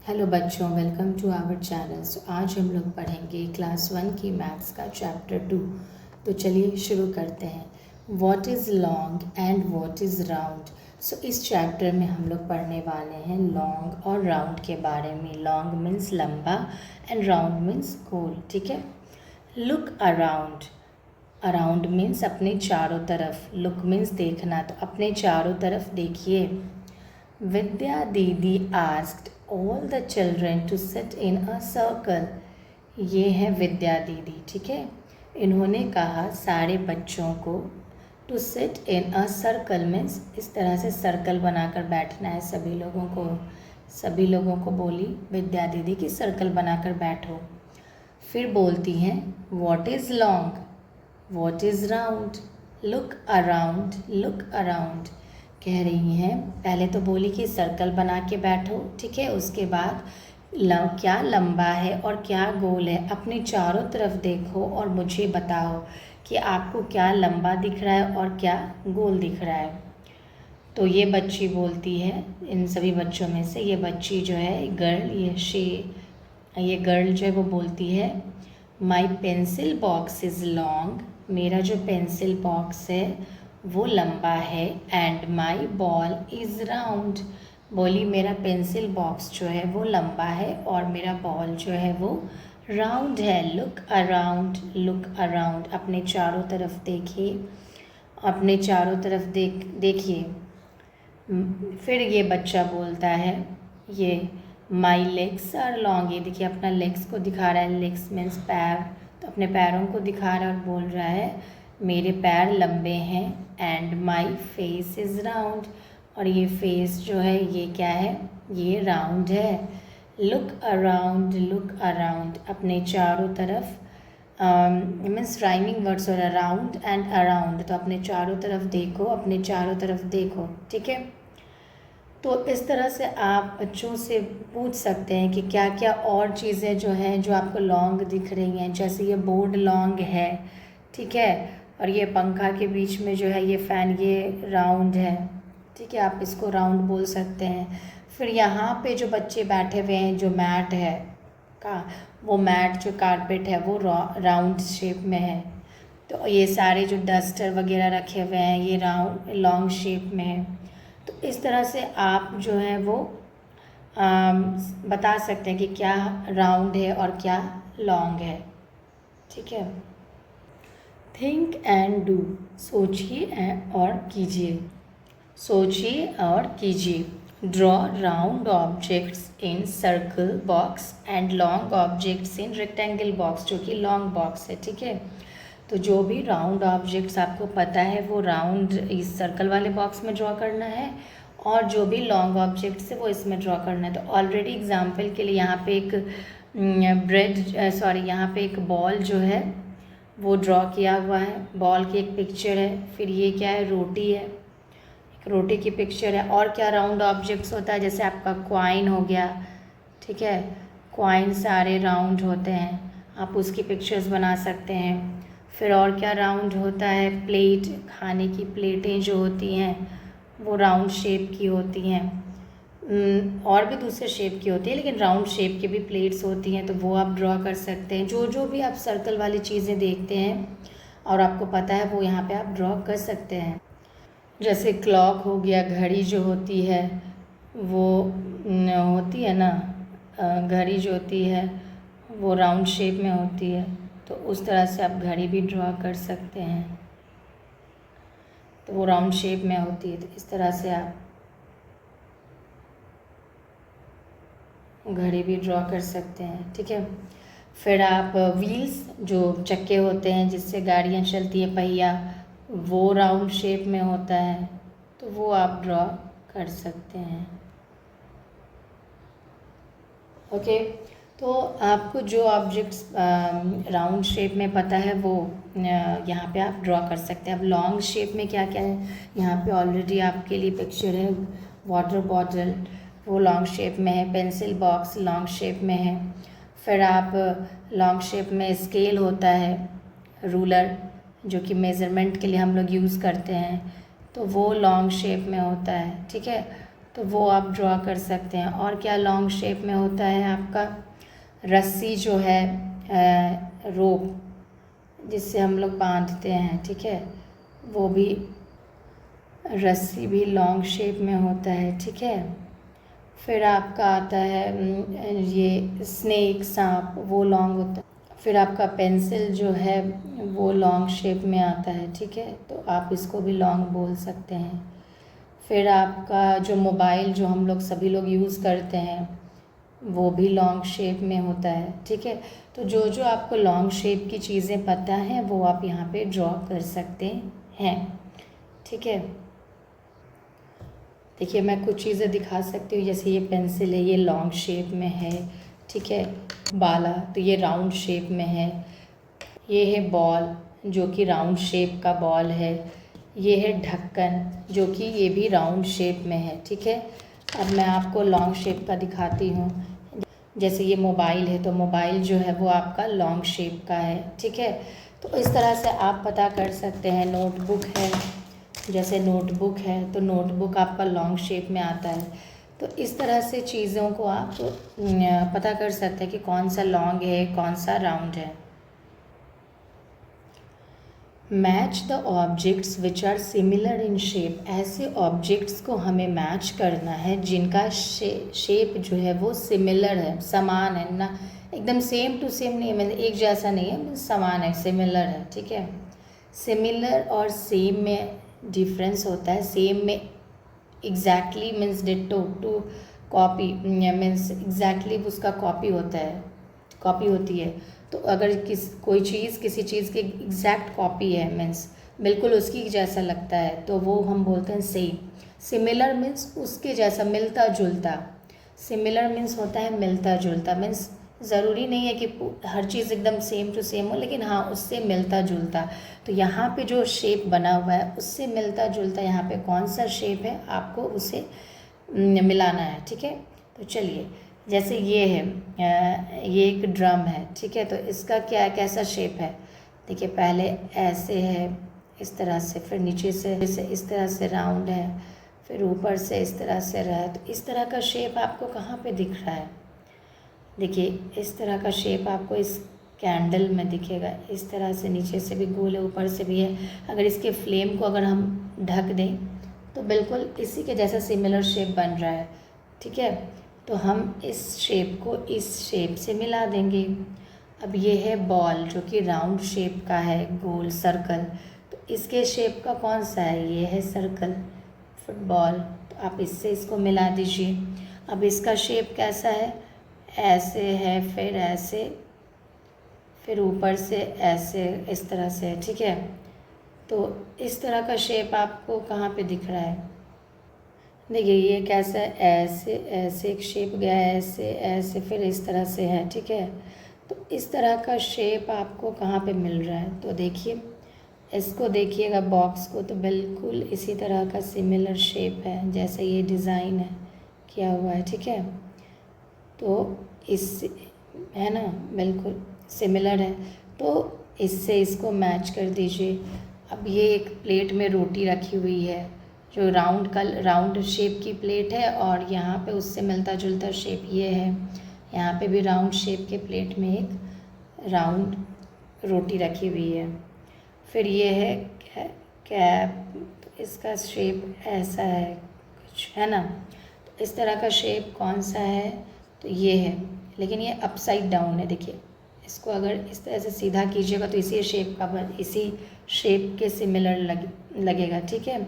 Hello बच्चों, welcome to our channel. आज हम लोग पढ़ेंगे क्लास 1 की मैथ्स का चैप्टर 2। तो चलिए शुरू करते हैं। What is long and what is round. इस चैप्टर में हम लोग पढ़ने वाले हैं लॉन्ग और राउंड के बारे में। लॉन्ग मीन्स लंबा एंड राउंड मीन्स गोल। ठीक है। Look around. अराउंड मीन्स अपने चारों तरफ। लुक मीन्स देखना, तो अपने चारों तरफ देखिए। विद्या दीदी asked all the children to sit in a circle. ये है विद्या दीदी। ठीक है। इन्होंने कहा सारे बच्चों को to sit in a circle means इस तरह से सर्कल बनाकर बैठना है सभी लोगों को बोली विद्या दीदी की सर्कल बनाकर बैठो। फिर बोलती हैं what is long, what is round, look around, look around. कह रही हैं, पहले तो बोली कि सर्कल बना के बैठो। ठीक है। उसके बाद क्या लंबा है और क्या गोल है, अपने चारों तरफ देखो और मुझे बताओ कि आपको क्या लंबा दिख रहा है और क्या गोल दिख रहा है। तो ये बच्ची बोलती है, इन सभी बच्चों में से ये बच्ची जो है गर्ल, ये गर्ल जो है वो बोलती है माई पेंसिल बॉक्स इज़ लॉन्ग। मेरा जो पेंसिल बॉक्स है वो लंबा है। And my ball is round. बोली मेरा पेंसिल बॉक्स जो है वो लंबा है और मेरा बॉल जो है वो राउंड है। Look around, look around. अपने चारों तरफ देखिए, अपने चारों तरफ देखिए। फिर ये बच्चा बोलता है ये माई लेग्स आर लॉन्ग। ये देखिए अपना लेग्स को दिखा रहा है। लेग्स मीन्स पैर, तो अपने पैरों को दिखा रहा है और बोल रहा है मेरे पैर लंबे हैं। And my face is round. और ये फेस जो है ये क्या है, ये राउंड है। Look around, look around. अपने चारों तरफ मीन्स राइमिंग वर्ड्स और अराउंड एंड अराउंड। तो अपने चारों तरफ देखो, अपने चारों तरफ देखो। ठीक है। तो इस तरह से आप बच्चों से पूछ सकते हैं कि क्या क्या और चीज़ें जो हैं जो आपको लॉन्ग दिख रही हैं। जैसे ये बोर्ड लॉन्ग है। ठीक है। और ये पंखा के बीच में जो है ये फ़ैन, ये राउंड है। ठीक है, आप इसको राउंड बोल सकते हैं। फिर यहाँ पे जो बच्चे बैठे हुए हैं, जो मैट है का, वो मैट जो कारपेट है वो राउंड शेप में है। तो ये सारे जो डस्टर वगैरह रखे हुए हैं ये राउंड लॉन्ग शेप में है। तो इस तरह से आप जो है वो बता सकते हैं कि क्या राउंड है और क्या लॉन्ग है। ठीक है। Think and do. सोचिए और कीजिए, सोचिए और कीजिए। Draw round objects in circle box and long objects in rectangle box, जो कि लॉन्ग बॉक्स है। ठीक है। तो जो भी राउंड ऑब्जेक्ट्स आपको पता है वो राउंड इस सर्कल वाले बॉक्स में ड्रॉ करना है और जो भी लॉन्ग ऑब्जेक्ट्स है वो इसमें ड्रॉ करना है। तो ऑलरेडी एग्जांपल के लिए यहाँ पे एक यहाँ पे एक बॉल जो है वो ड्रॉ किया हुआ है। बॉल की एक पिक्चर है। फिर ये क्या है, रोटी है, एक रोटी की पिक्चर है। और क्या राउंड ऑब्जेक्ट्स होता है, जैसे आपका क्वाइन हो गया। ठीक है। क्वाइन सारे राउंड होते हैं, आप उसकी पिक्चर्स बना सकते हैं। फिर और क्या राउंड होता है, प्लेट, खाने की प्लेटें जो होती हैं वो राउंड शेप की होती हैं। और भी दूसरे शेप की होती है, लेकिन राउंड शेप की भी प्लेट्स होती हैं, तो वो आप ड्रॉ कर सकते हैं। जो जो भी आप सर्कल वाली चीज़ें देखते हैं और आपको पता है वो यहाँ पे आप ड्रॉ कर सकते हैं। जैसे क्लॉक हो गया, घड़ी जो होती है वो होती है ना, घड़ी जो होती है वो राउंड शेप में होती है, तो उस तरह से आप घड़ी भी ड्रॉ कर सकते हैं। तो वो राउंड शेप में होती है, तो इस तरह से आप घड़ी भी ड्रॉ कर सकते हैं। ठीक है। फिर आप व्हील्स, जो चक्के होते हैं जिससे गाड़ियाँ चलती है, पहिया, वो राउंड शेप में होता है, तो वो आप ड्रॉ कर सकते हैं। ओके। तो आपको जो ऑब्जेक्ट्स राउंड शेप में पता है वो यहाँ पे आप ड्रॉ कर सकते हैं। अब लॉन्ग शेप में क्या क्या है, यहाँ पे ऑलरेडी आपके लिए पिक्चर है। वाटर बॉटल वो लॉन्ग शेप में है, पेंसिल बॉक्स लॉन्ग शेप में है। फिर आप लॉन्ग शेप में स्केल होता है, रूलर जो कि मेज़रमेंट के लिए हम लोग यूज़ करते हैं, तो वो लॉन्ग शेप में होता है। ठीक है। तो वो आप ड्रॉ कर सकते हैं। और क्या लॉन्ग शेप में होता है आपका, रस्सी जो है, रोप जिससे हम लोग बांधते हैं, ठीक है, वो भी रस्सी भी लॉन्ग शेप में होता है, ठीक है। फिर आपका आता है ये स्नेक, सांप, वो लॉन्ग होता है। फिर आपका पेंसिल जो है वो लॉन्ग शेप में आता है, ठीक है, तो आप इसको भी लॉन्ग बोल सकते हैं। फिर आपका जो मोबाइल जो हम लोग सभी लोग यूज़ करते हैं वो भी लॉन्ग शेप में होता है, ठीक है। तो जो जो आपको लॉन्ग शेप की चीज़ें पता हैं वो आप यहाँ पे ड्रॉ कर सकते हैं, ठीक है। देखिए मैं कुछ चीज़ें दिखा सकती हूँ, जैसे ये पेंसिल है, ये लॉन्ग शेप में है, ठीक है। बाला तो ये राउंड शेप में है। ये है बॉल जो कि राउंड शेप का बॉल है। ये है ढक्कन जो कि ये भी राउंड शेप में है, ठीक है। अब मैं आपको लॉन्ग शेप का दिखाती हूँ। जैसे ये मोबाइल है तो मोबाइल जो है वो आपका लॉन्ग शेप का है, ठीक है। तो इस तरह से आप पता कर सकते हैं। नोटबुक है, जैसे नोटबुक है तो नोटबुक आपका लॉन्ग शेप में आता है। तो इस तरह से चीज़ों को आप पता कर सकते हैं कि कौन सा लॉन्ग है, कौन सा राउंड है। Match the objects which are similar in shape. ऐसे ऑब्जेक्ट्स को हमें मैच करना है जिनका शेप जो है वो सिमिलर है, समान है ना, एकदम सेम टू सेम नहीं है, मतलब एक जैसा नहीं है, मतलब समान है, सिमिलर है, ठीक है। सिमिलर और सेम में डिफरेंस होता है। सेम में exactly means ditto, to copy means exactly उसका कॉपी होता है, कॉपी होती है। तो अगर कोई चीज़ किसी चीज़ की एग्जैक्ट कॉपी है, मीन्स बिल्कुल उसकी जैसा लगता है, तो वो हम बोलते हैं सेम। सिमिलर मीन्स उसके जैसा, मिलता जुलता। सिमिलर मीन्स होता है मिलता जुलता, मीन्स ज़रूरी नहीं है कि हर चीज़ एकदम सेम टू सेम हो, लेकिन हाँ उससे मिलता जुलता। तो यहाँ पे जो शेप बना हुआ है उससे मिलता जुलता, यहाँ पे कौन सा शेप है आपको उसे मिलाना है, ठीक है। तो चलिए, जैसे ये है, ये एक ड्रम है, ठीक है, तो इसका क्या कैसा शेप है, देखिए पहले ऐसे है इस तरह से, फिर नीचे से इस तरह से राउंड है, फिर ऊपर से इस तरह से रहा है। तो इस तरह का शेप आपको कहाँ पे दिख रहा है, देखिए इस तरह का शेप आपको इस कैंडल में दिखेगा। इस तरह से नीचे से भी गोल है, ऊपर से भी है। अगर इसके फ्लेम को अगर हम ढक दें तो बिल्कुल इसी के जैसा सिमिलर शेप बन रहा है, ठीक है। तो हम इस शेप को इस शेप से मिला देंगे। अब ये है बॉल जो कि राउंड शेप का है, गोल सर्कल, तो इसके शेप का कौन सा है, ये है सर्कल, फुटबॉल। तो आप इससे इसको मिला दीजिए। अब इसका शेप कैसा है, ऐसे है, फिर ऐसे, फिर ऊपर से ऐसे, इस तरह से, ठीक है। तो इस तरह का शेप आपको कहाँ पे दिख रहा है, देखिए ये कैसा है, ऐसे ऐसे एक शेप गया है, ऐसे ऐसे, फिर इस तरह से है, ठीक है। तो इस तरह का शेप आपको कहाँ पे मिल रहा है, तो देखिए इसको देखिएगा बॉक्स को, तो बिल्कुल इसी तरह का सिमिलर शेप है जैसे ये डिज़ाइन है किया हुआ है, ठीक है। तो इस है ना, बिल्कुल सिमिलर है, तो इससे इसको मैच कर दीजिए। अब ये एक प्लेट में रोटी रखी हुई है जो राउंड शेप की प्लेट है, और यहाँ पे उससे मिलता जुलता शेप ये है। यहाँ पे भी राउंड शेप के प्लेट में एक राउंड रोटी रखी हुई है। फिर ये है कैप, तो इसका शेप ऐसा है कुछ, है ना। तो इस तरह का शेप कौन सा है, तो ये है, लेकिन ये अपसाइड डाउन है। देखिए इसको अगर इस तरह से सीधा कीजिएगा तो इसी शेप के सिमिलर लगेगा, ठीक है।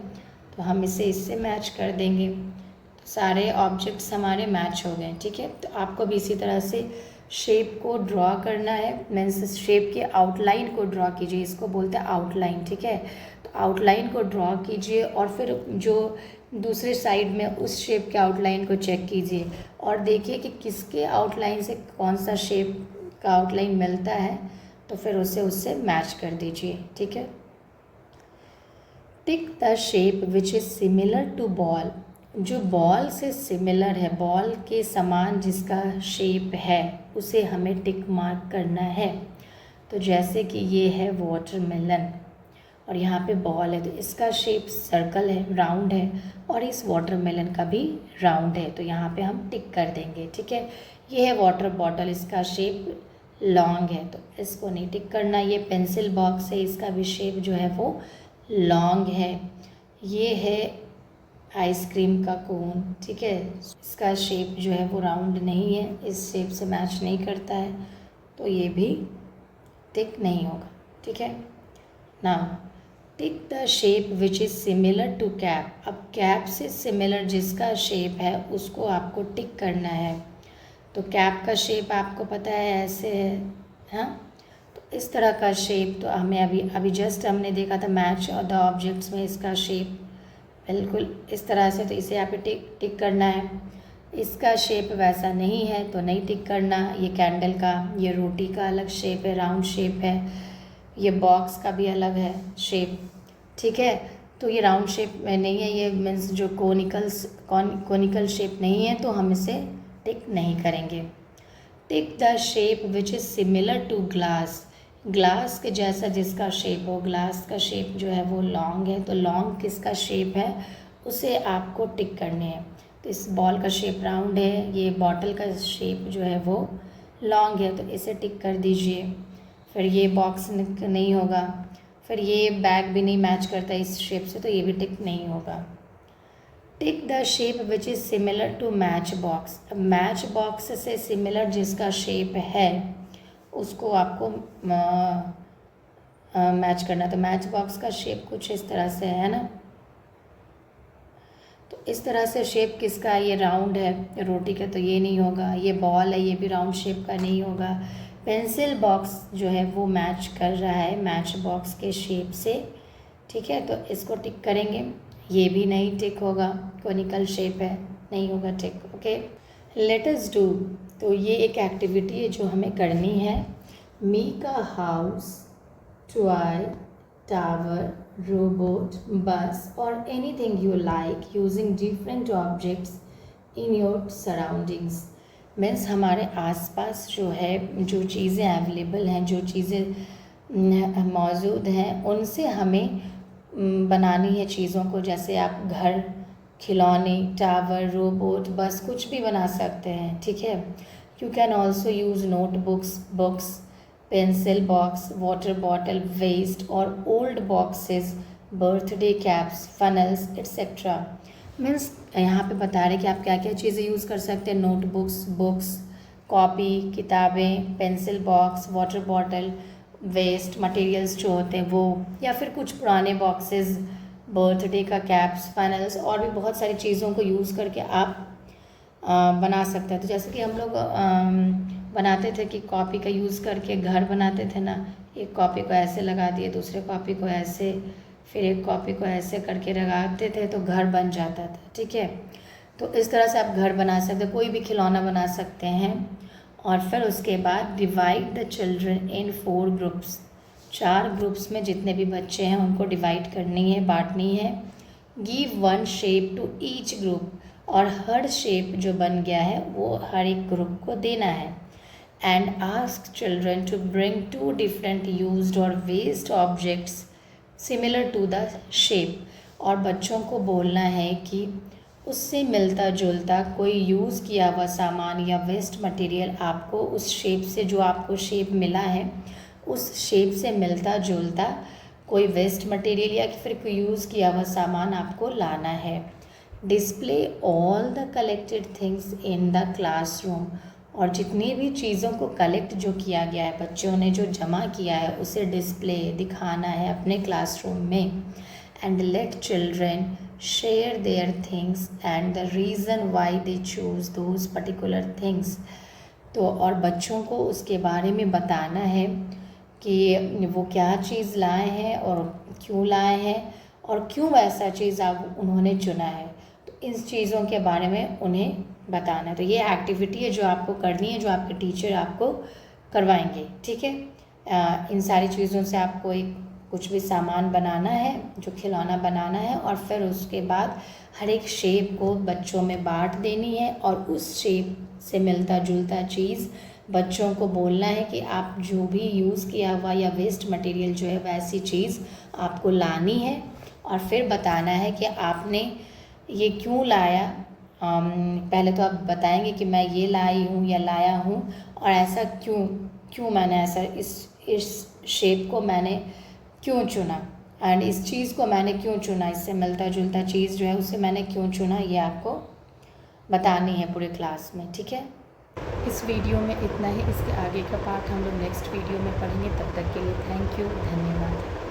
तो हम इसे इससे मैच कर देंगे, तो सारे ऑब्जेक्ट्स हमारे मैच हो गए, ठीक है। तो आपको भी इसी तरह से शेप को ड्रॉ करना है, मीन्स शेप के आउटलाइन को ड्रॉ कीजिए, इसको बोलते हैं आउटलाइन, ठीक है। तो आउटलाइन को ड्रॉ कीजिए और फिर जो दूसरे साइड में उस शेप के आउटलाइन को चेक कीजिए और देखिए कि किसके आउटलाइन से कौन सा शेप का आउटलाइन मिलता है, तो फिर उसे उससे मैच कर दीजिए, ठीक है। Tick the shape which is similar to ball. जो बॉल से सिमिलर है, बॉल के समान जिसका शेप है उसे हमें टिक मार्क करना है। तो जैसे कि ये है वाटरमेलन, और यहाँ पे बॉल है, तो इसका शेप सर्कल है, राउंड है, और इस वाटरमेलन का भी राउंड है, तो यहाँ पे हम टिक कर देंगे। ठीक है, ये है वाटर बॉटल, इसका शेप लॉन्ग है, तो इसको नहीं टिक करना। ये पेंसिल बॉक्स है, इसका भी शेप जो है वो लॉन्ग है। ये है आइसक्रीम का कोन, ठीक है, इसका शेप जो है वो राउंड नहीं है, इस शेप से मैच नहीं करता है, तो ये भी टिक नहीं होगा। ठीक है, now tick the shape which is similar to cap. अब कैप से सिमिलर जिसका शेप है उसको आपको टिक करना है। तो कैप का शेप आपको पता है ऐसे है, हाँ, तो इस तरह का शेप तो हमें अभी जस्ट हमने देखा था मैच द ऑब्जेक्ट्स में, इसका शेप बिल्कुल इस तरह से, तो इसे यहाँ पे टिक करना है। इसका शेप वैसा नहीं है तो नहीं टिक करना। ये कैंडल का, ये रोटी का अलग शेप है, राउंड शेप है, ये बॉक्स का भी अलग है शेप। ठीक है, तो ये राउंड शेप में नहीं है, ये मीन्स जो कोनिकल शेप नहीं है, तो हम इसे टिक नहीं करेंगे। Tick the shape which is similar to glass. Glass के जैसा जिसका शेप हो, ग्लास का शेप जो है वो लॉन्ग है, तो लॉन्ग किसका शेप है उसे आपको टिक करने हैं। तो इस बॉल का शेप राउंड है, ये बॉटल का शेप जो है वो लॉन्ग है, तो इसे टिक कर दीजिए। फिर ये बॉक्स नहीं होगा, फिर ये बैग भी नहीं मैच करता इस शेप से, तो ये भी टिक नहीं होगा। Tick the shape which is similar to matchbox. अब मैच बॉक्स से सिमिलर जिसका शेप है उसको आपको मैच करना। तो मैच बॉक्स का शेप कुछ इस तरह से है ना, तो इस तरह से शेप किसका, ये राउंड है रोटी का, तो ये नहीं होगा। ये बॉल है, ये भी राउंड शेप का नहीं होगा। पेंसिल बॉक्स जो है वो मैच कर रहा है मैच बॉक्स के शेप से। ठीक है, तो इसको टिक करेंगे, ये भी नहीं टिक होगा, कोनिकल शेप है, नहीं होगा टिक। Okay, let us do. तो ये एक एक्टिविटी है जो हमें करनी है। Make a house, toy, tower, robot, bus और anything you like using different objects in your surroundings. Means हमारे आसपास जो है, जो चीज़ें अवेलेबल हैं, जो चीज़ें मौजूद हैं, उनसे हमें बनानी है चीज़ों को। जैसे आप घर, खिलौने, टावर, रोबोट, बस कुछ भी बना सकते हैं। ठीक है, you can also use notebooks, books, pencil box, water bottle, waste और old boxes, birthday caps, funnels etcetera. Means यहाँ पे बता रहे कि आप क्या क्या चीज़ें यूज़ कर सकते हैं। नोटबुक्स, बुक्स, कॉपी, किताबें, pencil box, water bottle, waste materials जो होते हैं वो, या फिर कुछ पुराने बॉक्सेस, बर्थडे का कैप्स, फनल्स, और भी बहुत सारी चीज़ों को यूज़ करके आप बना सकते हैं। तो जैसे कि हम लोग बनाते थे कि कॉपी का यूज़ करके घर बनाते थे ना, एक कॉपी को ऐसे लगा दिए, दूसरे कॉपी को ऐसे, फिर एक कॉपी को ऐसे करके लगाते थे तो घर बन जाता था। ठीक है, तो इस तरह से आप घर बना सकते हैं, कोई भी खिलौना बना सकते हैं। और फिर उसके बाद divide the children in 4 groups. 4 groups में जितने भी बच्चे हैं उनको डिवाइड करनी है, बांटनी है। Give 1 shape to each group, और हर शेप जो बन गया है वो हर एक ग्रुप को देना है। And ask children to bring 2 different used और waste objects similar to the shape. और बच्चों को बोलना है कि उससे मिलता जुलता कोई यूज़ किया हुआ सामान या वेस्ट मटेरियल आपको उस शेप से, जो आपको शेप मिला है उस शेप से मिलता जुलता कोई वेस्ट मटेरियल या फिर कोई यूज़ किया हुआ सामान आपको लाना है। Display all the collected things in the classroom. और जितनी भी चीज़ों को कलेक्ट जो किया गया है, बच्चों ने जो जमा किया है, उसे डिस्प्ले दिखाना है अपने क्लासरूम में। And let children share their things and the reason why they choose those particular things. तो और बच्चों को उसके बारे में बताना है कि वो क्या चीज़ लाए हैं और क्यों लाए हैं और क्यों ऐसा चीज़ उन्होंने चुना है। तो इन चीज़ों के बारे में उन्हें बताना है। तो ये एक्टिविटी है जो आपको करनी है, जो आपके टीचर आपको करवाएंगे। ठीक है, इन सारी चीज़ों से आपको एक कुछ भी सामान बनाना है, जो खिलौना बनाना है, और फिर उसके बाद हर एक शेप को बच्चों में बांट देनी है और उस शेप से मिलता जुलता चीज़ बच्चों को बोलना है कि आप जो भी यूज़ किया हुआ या वेस्ट मटेरियल जो है वैसी चीज़ आपको लानी है और फिर बताना है कि आपने ये क्यों लाया। पहले तो आप बताएंगे कि मैं ये लाई हूँ या लाया हूँ और ऐसा क्यों मैंने ऐसा इस शेप को मैंने क्यों चुना एंड इस चीज़ को मैंने क्यों चुना, इससे मिलता जुलता चीज़ जो है उसे मैंने क्यों चुना, ये आपको बतानी है पूरे क्लास में, ठीक है। इस वीडियो में इतना ही, इसके आगे का पार्ट हम लोग नेक्स्ट वीडियो में पढ़ेंगे। तब तक के लिए थैंक यू, धन्यवाद।